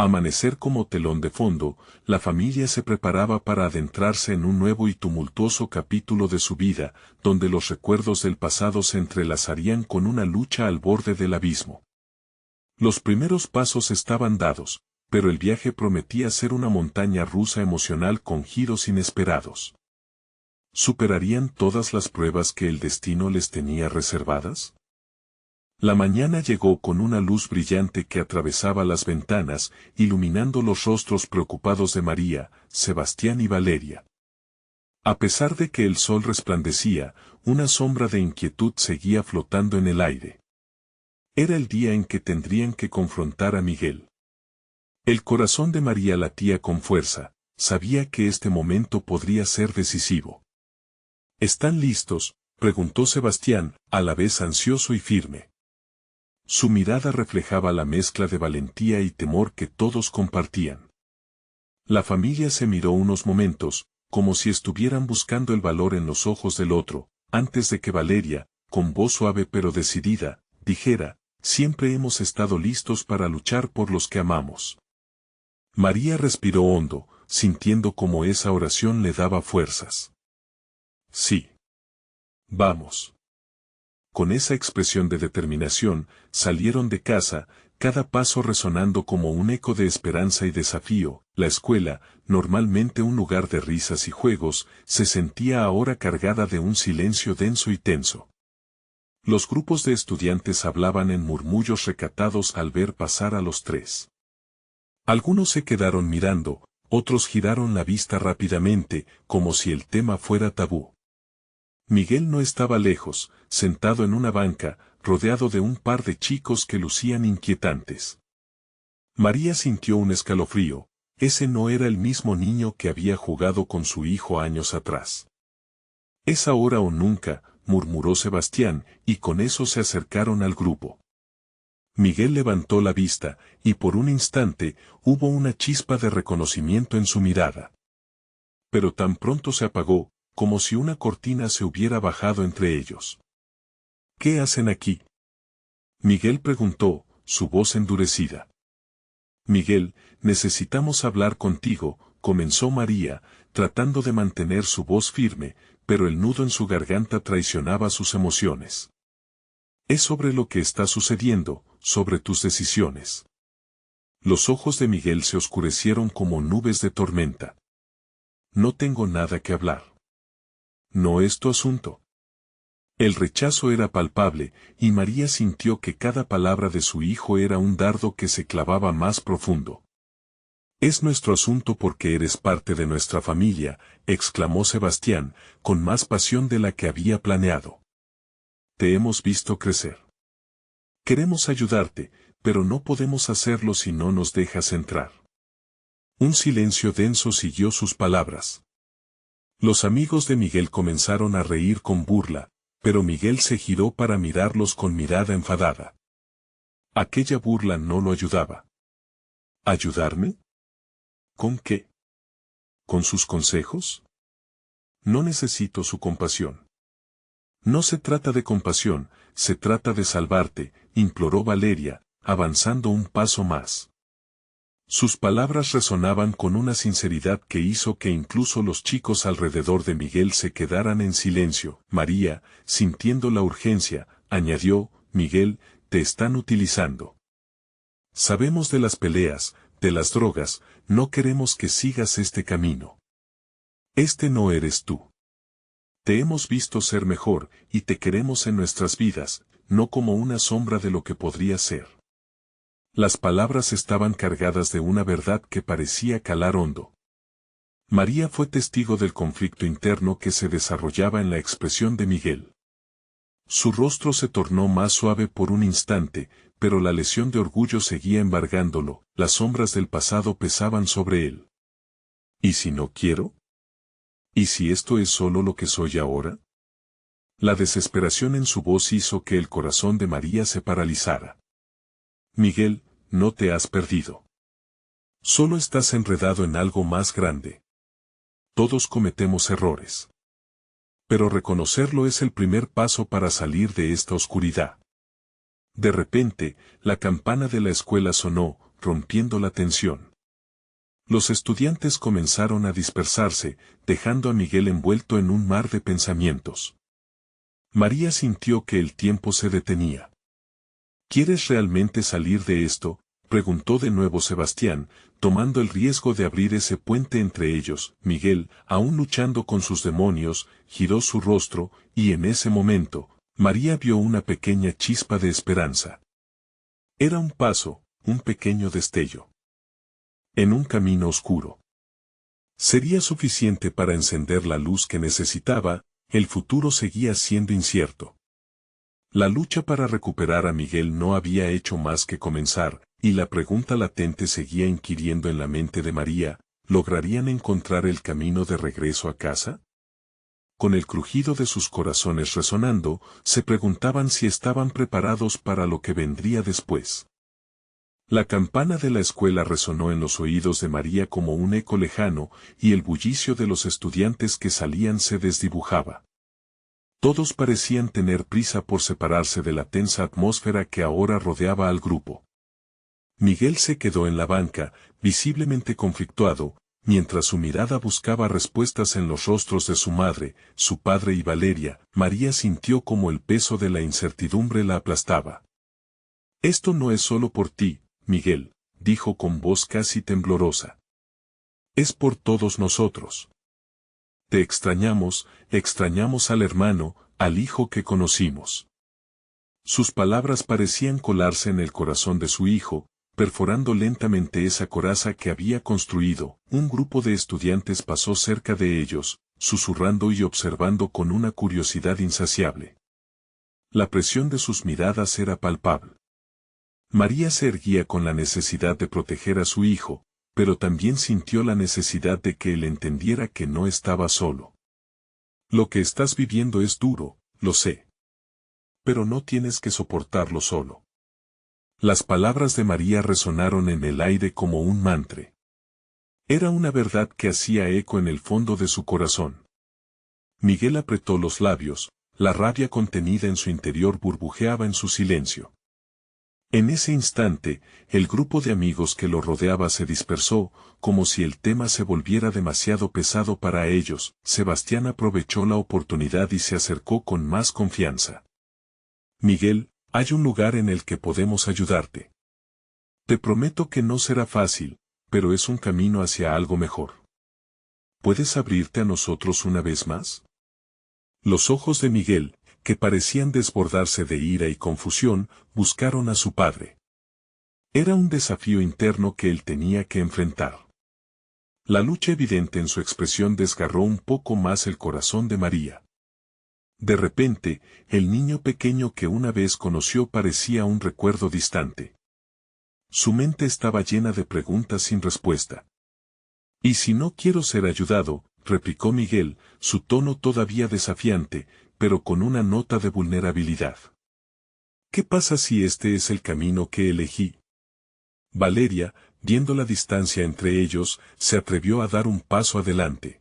S1: Amanecer como telón de fondo, la familia se preparaba para adentrarse en un nuevo y tumultuoso capítulo de su vida, donde los recuerdos del pasado se entrelazarían con una lucha al borde del abismo. Los primeros pasos estaban dados, pero el viaje prometía ser una montaña rusa emocional con giros inesperados. ¿Superarían todas las pruebas que el destino les tenía reservadas? La mañana llegó con una luz brillante que atravesaba las ventanas, iluminando los rostros preocupados de María, Sebastián y Valeria. A pesar de que el sol resplandecía, una sombra de inquietud seguía flotando en el aire. Era el día en que tendrían que confrontar a Miguel. El corazón de María latía con fuerza, sabía que este momento podría ser decisivo. ¿Están listos?, preguntó Sebastián, a la vez ansioso y firme. Su mirada reflejaba la mezcla de valentía y temor que todos compartían. La familia se miró unos momentos, como si estuvieran buscando el valor en los ojos del otro, antes de que Valeria, con voz suave pero decidida, dijera: siempre hemos estado listos para luchar por los que amamos. María respiró hondo, sintiendo cómo esa oración le daba fuerzas. Sí. Vamos. Con esa expresión de determinación, salieron de casa, cada paso resonando como un eco de esperanza y desafío. La escuela, normalmente un lugar de risas y juegos, se sentía ahora cargada de un silencio denso y tenso. Los grupos de estudiantes hablaban en murmullos recatados al ver pasar a los tres. Algunos se quedaron mirando, otros giraron la vista rápidamente, como si el tema fuera tabú. Miguel no estaba lejos, sentado en una banca, rodeado de un par de chicos que lucían inquietantes. María sintió un escalofrío. Ese no era el mismo niño que había jugado con su hijo años atrás. Es ahora o nunca, murmuró Sebastián, y con eso se acercaron al grupo. Miguel levantó la vista, y por un instante, hubo una chispa de reconocimiento en su mirada. Pero tan pronto se apagó, como si una cortina se hubiera bajado entre ellos. ¿Qué hacen aquí?, Miguel preguntó, su voz endurecida. Miguel, necesitamos hablar contigo, comenzó María, tratando de mantener su voz firme, pero el nudo en su garganta traicionaba sus emociones. Es sobre lo que está sucediendo, sobre tus decisiones. Los ojos de Miguel se oscurecieron como nubes de tormenta. No tengo nada que hablar. No es tu asunto. El rechazo era palpable, y María sintió que cada palabra de su hijo era un dardo que se clavaba más profundo. Es nuestro asunto porque eres parte de nuestra familia, exclamó Sebastián, con más pasión de la que había planeado. Te hemos visto crecer. Queremos ayudarte, pero no podemos hacerlo si no nos dejas entrar. Un silencio denso siguió sus palabras. Los amigos de Miguel comenzaron a reír con burla, pero Miguel se giró para mirarlos con mirada enfadada. Aquella burla no lo ayudaba. ¿Ayudarme? ¿Con qué? ¿Con sus consejos? No necesito su compasión. No se trata de compasión, se trata de salvarte, imploró Valeria, avanzando un paso más. Sus palabras resonaban con una sinceridad que hizo que incluso los chicos alrededor de Miguel se quedaran en silencio. María, sintiendo la urgencia, añadió: Miguel, te están utilizando. Sabemos de las peleas, de las drogas, no queremos que sigas este camino. Este no eres tú. Te hemos visto ser mejor, y te queremos en nuestras vidas, no como una sombra de lo que podría ser. Las palabras estaban cargadas de una verdad que parecía calar hondo. María fue testigo del conflicto interno que se desarrollaba en la expresión de Miguel. Su rostro se tornó más suave por un instante, pero la lesión de orgullo seguía embargándolo, las sombras del pasado pesaban sobre él. ¿Y si no quiero? ¿Y si esto es solo lo que soy ahora? La desesperación en su voz hizo que el corazón de María se paralizara. Miguel, no te has perdido. Solo estás enredado en algo más grande. Todos cometemos errores. Pero reconocerlo es el primer paso para salir de esta oscuridad. De repente, la campana de la escuela sonó, rompiendo la tensión. Los estudiantes comenzaron a dispersarse, dejando a Miguel envuelto en un mar de pensamientos. María sintió que el tiempo se detenía. ¿Quieres realmente salir de esto?, preguntó de nuevo Sebastián, tomando el riesgo de abrir ese puente entre ellos. Miguel, aún luchando con sus demonios, giró su rostro, y en ese momento, María vio una pequeña chispa de esperanza. Era un paso, un pequeño destello. En un camino oscuro. Sería suficiente para encender la luz que necesitaba, el futuro seguía siendo incierto. La lucha para recuperar a Miguel no había hecho más que comenzar, y la pregunta latente seguía inquiriendo en la mente de María, ¿lograrían encontrar el camino de regreso a casa? Con el crujido de sus corazones resonando, se preguntaban si estaban preparados para lo que vendría después. La campana de la escuela resonó en los oídos de María como un eco lejano, y el bullicio de los estudiantes que salían se desdibujaba. Todos parecían tener prisa por separarse de la tensa atmósfera que ahora rodeaba al grupo. Miguel se quedó en la banca, visiblemente conflictuado, mientras su mirada buscaba respuestas en los rostros de su madre, su padre y Valeria. María sintió como el peso de la incertidumbre la aplastaba. Esto no es solo por ti, Miguel, dijo con voz casi temblorosa. Es por todos nosotros. Te extrañamos al hermano, al hijo que conocimos. Sus palabras parecían colarse en el corazón de su hijo, perforando lentamente esa coraza que había construido. Un grupo de estudiantes pasó cerca de ellos, susurrando y observando con una curiosidad insaciable. La presión de sus miradas era palpable. María se erguía con la necesidad de proteger a su hijo, pero también sintió la necesidad de que él entendiera que no estaba solo. Lo que estás viviendo es duro, lo sé. Pero no tienes que soportarlo solo. Las palabras de María resonaron en el aire como un mantra. Era una verdad que hacía eco en el fondo de su corazón. Miguel apretó los labios, la rabia contenida en su interior burbujeaba en su silencio. En ese instante, el grupo de amigos que lo rodeaba se dispersó, como si el tema se volviera demasiado pesado para ellos. Sebastián aprovechó la oportunidad y se acercó con más confianza. Miguel, hay un lugar en el que podemos ayudarte. Te prometo que no será fácil, pero es un camino hacia algo mejor. ¿Puedes abrirte a nosotros una vez más? Los ojos de Miguel, que parecían desbordarse de ira y confusión, buscaron a su padre. Era un desafío interno que él tenía que enfrentar. La lucha evidente en su expresión desgarró un poco más el corazón de María. De repente, el niño pequeño que una vez conoció parecía un recuerdo distante. Su mente estaba llena de preguntas sin respuesta. «¿Y si no quiero ser ayudado?», replicó Miguel, su tono todavía desafiante, pero con una nota de vulnerabilidad. «¿Qué pasa si este es el camino que elegí?». Valeria, viendo la distancia entre ellos, se atrevió a dar un paso adelante.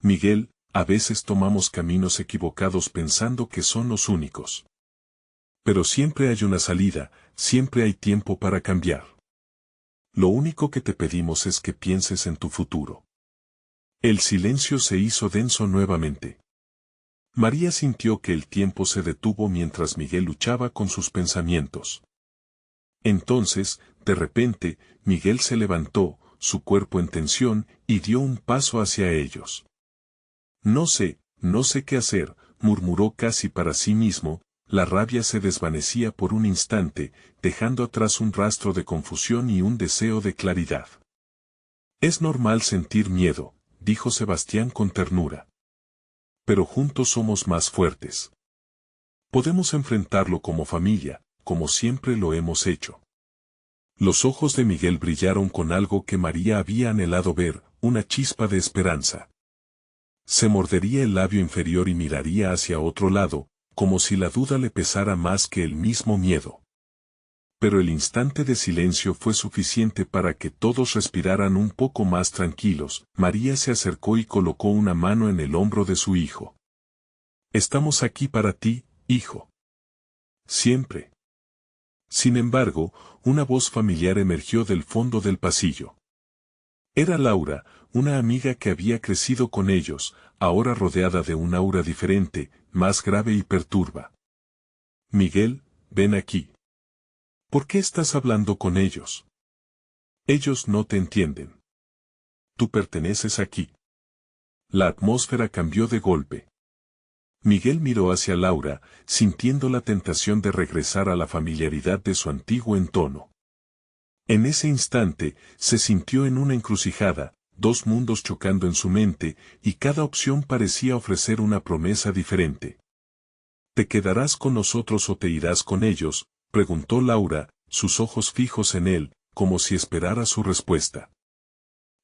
S1: «Miguel, a veces tomamos caminos equivocados pensando que son los únicos. Pero siempre hay una salida, siempre hay tiempo para cambiar. Lo único que te pedimos es que pienses en tu futuro». El silencio se hizo denso nuevamente. María sintió que el tiempo se detuvo mientras Miguel luchaba con sus pensamientos. Entonces, de repente, Miguel se levantó, su cuerpo en tensión, y dio un paso hacia ellos. No sé qué hacer, murmuró casi para sí mismo, la rabia se desvanecía por un instante, dejando atrás un rastro de confusión y un deseo de claridad. Es normal sentir miedo, dijo Sebastián con ternura. Pero juntos somos más fuertes. Podemos enfrentarlo como familia, como siempre lo hemos hecho. Los ojos de Miguel brillaron con algo que María había anhelado ver, una chispa de esperanza. Se mordería el labio inferior y miraría hacia otro lado, como si la duda le pesara más que el mismo miedo. Pero el instante de silencio fue suficiente para que todos respiraran un poco más tranquilos. María se acercó y colocó una mano en el hombro de su hijo. Estamos aquí para ti, hijo. Siempre. Sin embargo, una voz familiar emergió del fondo del pasillo. Era Laura, una amiga que había crecido con ellos, ahora rodeada de un aura diferente, más grave y perturba. Miguel, ven aquí. ¿Por qué estás hablando con ellos? Ellos no te entienden. Tú perteneces aquí. La atmósfera cambió de golpe. Miguel miró hacia Laura, sintiendo la tentación de regresar a la familiaridad de su antiguo entono. En ese instante, se sintió en una encrucijada, dos mundos chocando en su mente, y cada opción parecía ofrecer una promesa diferente. ¿Te quedarás con nosotros o te irás con ellos?, preguntó Laura, sus ojos fijos en él, como si esperara su respuesta.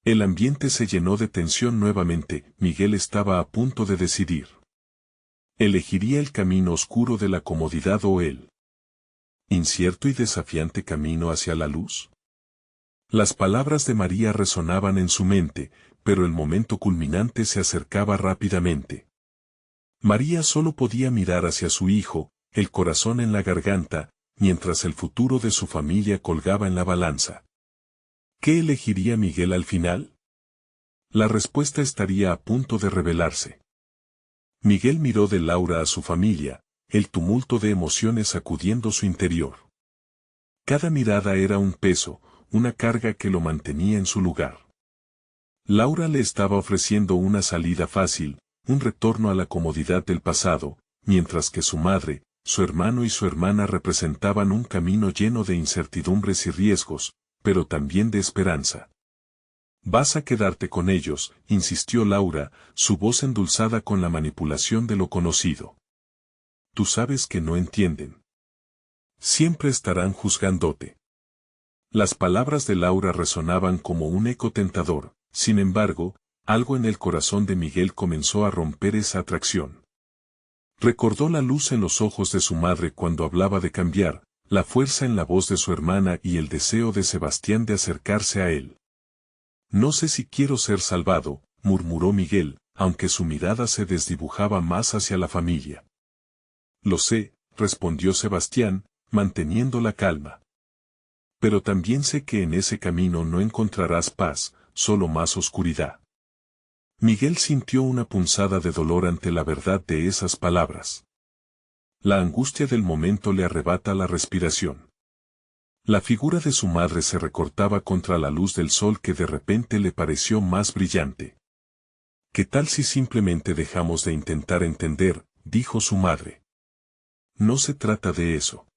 S1: El ambiente se llenó de tensión nuevamente. Miguel estaba a punto de decidir. ¿Elegiría el camino oscuro de la comodidad o el incierto y desafiante camino hacia la luz? Las palabras de María resonaban en su mente, pero el momento culminante se acercaba rápidamente. María solo podía mirar hacia su hijo, el corazón en la garganta, mientras el futuro de su familia colgaba en la balanza. ¿Qué elegiría Miguel al final? La respuesta estaría a punto de revelarse. Miguel miró de Laura a su familia, el tumulto de emociones sacudiendo su interior. Cada mirada era un peso, una carga que lo mantenía en su lugar. Laura le estaba ofreciendo una salida fácil, un retorno a la comodidad del pasado, mientras que su madre, su hermano y su hermana representaban un camino lleno de incertidumbres y riesgos, pero también de esperanza. «Vas a quedarte con ellos», insistió Laura, su voz endulzada con la manipulación de lo conocido. «Tú sabes que no entienden. Siempre estarán juzgándote». Las palabras de Laura resonaban como un eco tentador, sin embargo, algo en el corazón de Miguel comenzó a romper esa atracción. Recordó la luz en los ojos de su madre cuando hablaba de cambiar, la fuerza en la voz de su hermana y el deseo de Sebastián de acercarse a él. «No sé si quiero ser salvado», murmuró Miguel, aunque su mirada se desdibujaba más hacia la familia. «Lo sé», respondió Sebastián, manteniendo la calma. «Pero también sé que en ese camino no encontrarás paz, solo más oscuridad». Miguel sintió una punzada de dolor ante la verdad de esas palabras. La angustia del momento le arrebata la respiración. La figura de su madre se recortaba contra la luz del sol que de repente le pareció más brillante. «¿Qué tal si simplemente dejamos de intentar entender?», dijo su madre. «No se trata de eso.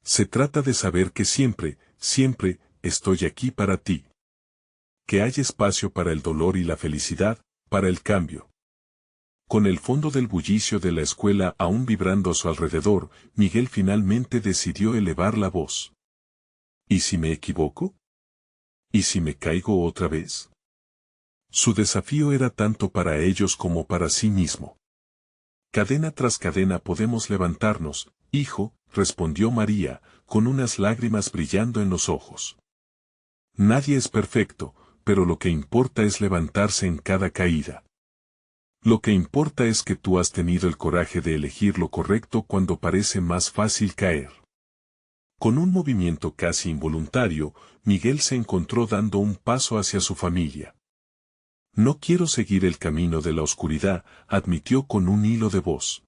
S1: Se trata de saber que siempre, siempre, estoy aquí para ti. Que hay espacio para el dolor y la felicidad, para el cambio». Con el fondo del bullicio de la escuela aún vibrando a su alrededor, Miguel finalmente decidió elevar la voz. ¿Y si me equivoco? ¿Y si me caigo otra vez? Su desafío era tanto para ellos como para sí mismo. «Cadena tras cadena podemos levantarnos, hijo», respondió María, con unas lágrimas brillando en los ojos. «Nadie es perfecto, pero lo que importa es levantarse en cada caída. Lo que importa es que tú has tenido el coraje de elegir lo correcto cuando parece más fácil caer». Con un movimiento casi involuntario, Miguel se encontró dando un paso hacia su familia. «No quiero seguir el camino de la oscuridad», admitió con un hilo de voz.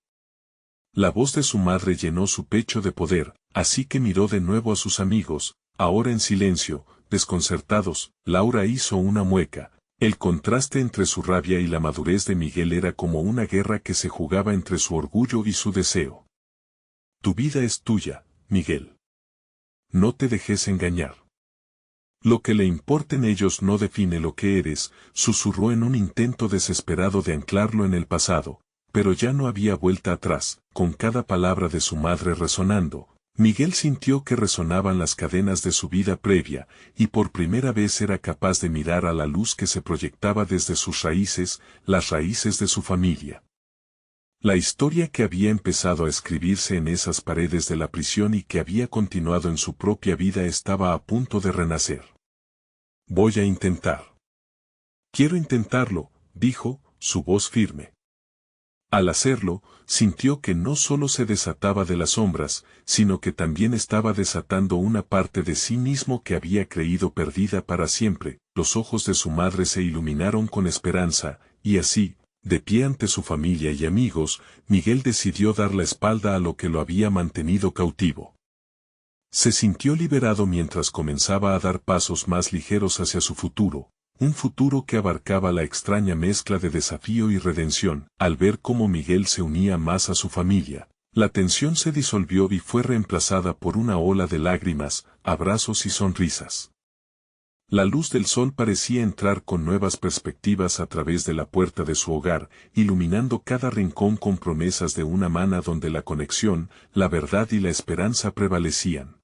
S1: La voz de su madre llenó su pecho de poder, así que miró de nuevo a sus amigos, ahora en silencio, desconcertados. Laura hizo una mueca, El contraste entre su rabia y la madurez de Miguel era como una guerra que se jugaba entre su orgullo y su deseo. Tu vida es tuya, Miguel. No te dejes engañar. Lo que le importen ellos no define lo que eres, susurró en un intento desesperado de anclarlo en el pasado, pero ya no había vuelta atrás. Con cada palabra de su madre resonando, Miguel sintió que resonaban las cadenas de su vida previa, y por primera vez era capaz de mirar a la luz que se proyectaba desde sus raíces, las raíces de su familia. La historia que había empezado a escribirse en esas paredes de la prisión y que había continuado en su propia vida estaba a punto de renacer. Voy a intentar. Quiero intentarlo, dijo, su voz firme. Al hacerlo, sintió que no solo se desataba de las sombras, sino que también estaba desatando una parte de sí mismo que había creído perdida para siempre. Los ojos de su madre se iluminaron con esperanza, y así, de pie ante su familia y amigos, Miguel decidió dar la espalda a lo que lo había mantenido cautivo. Se sintió liberado mientras comenzaba a dar pasos más ligeros hacia su futuro, un futuro que abarcaba la extraña mezcla de desafío y redención. Al ver cómo Miguel se unía más a su familia, la tensión se disolvió y fue reemplazada por una ola de lágrimas, abrazos y sonrisas. La luz del sol parecía entrar con nuevas perspectivas a través de la puerta de su hogar, iluminando cada rincón con promesas de una mano donde la conexión, la verdad y la esperanza prevalecían.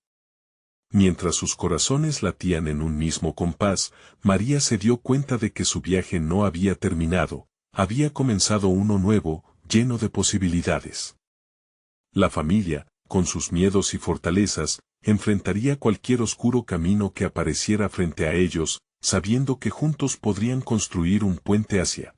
S1: Mientras sus corazones latían en un mismo compás, María se dio cuenta de que su viaje no había terminado, había comenzado uno nuevo, lleno de posibilidades. La familia, con sus miedos y fortalezas, enfrentaría cualquier oscuro camino que apareciera frente a ellos, sabiendo que juntos podrían construir un puente hacia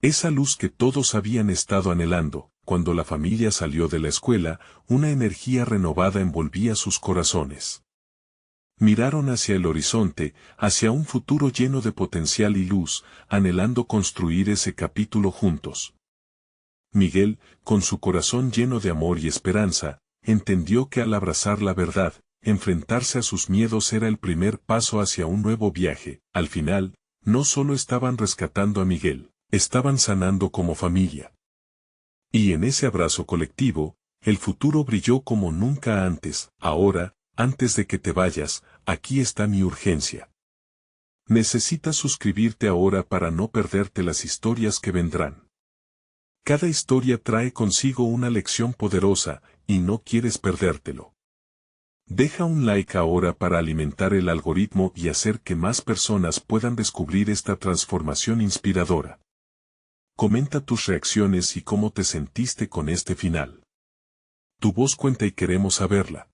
S1: esa luz que todos habían estado anhelando. Cuando la familia salió de la escuela, una energía renovada envolvía sus corazones. Miraron hacia el horizonte, hacia un futuro lleno de potencial y luz, anhelando construir ese capítulo juntos. Miguel, con su corazón lleno de amor y esperanza, entendió que al abrazar la verdad, enfrentarse a sus miedos era el primer paso hacia un nuevo viaje. Al final, no solo estaban rescatando a Miguel, estaban sanando como familia. Y en ese abrazo colectivo, el futuro brilló como nunca antes. Ahora, antes de que te vayas, aquí está mi urgencia. Necesitas suscribirte ahora para no perderte las historias que vendrán. Cada historia trae consigo una lección poderosa, y no quieres perdértelo. Deja un like ahora para alimentar el algoritmo y hacer que más personas puedan descubrir esta transformación inspiradora. Comenta tus reacciones y cómo te sentiste con este final. Tu voz cuenta y queremos saberla.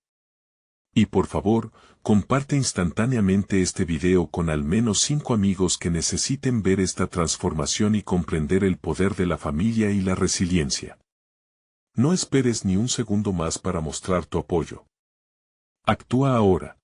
S1: Y por favor, comparte instantáneamente este video con al menos 5 amigos que necesiten ver esta transformación y comprender el poder de la familia y la resiliencia. No esperes ni un segundo más para mostrar tu apoyo. Actúa ahora.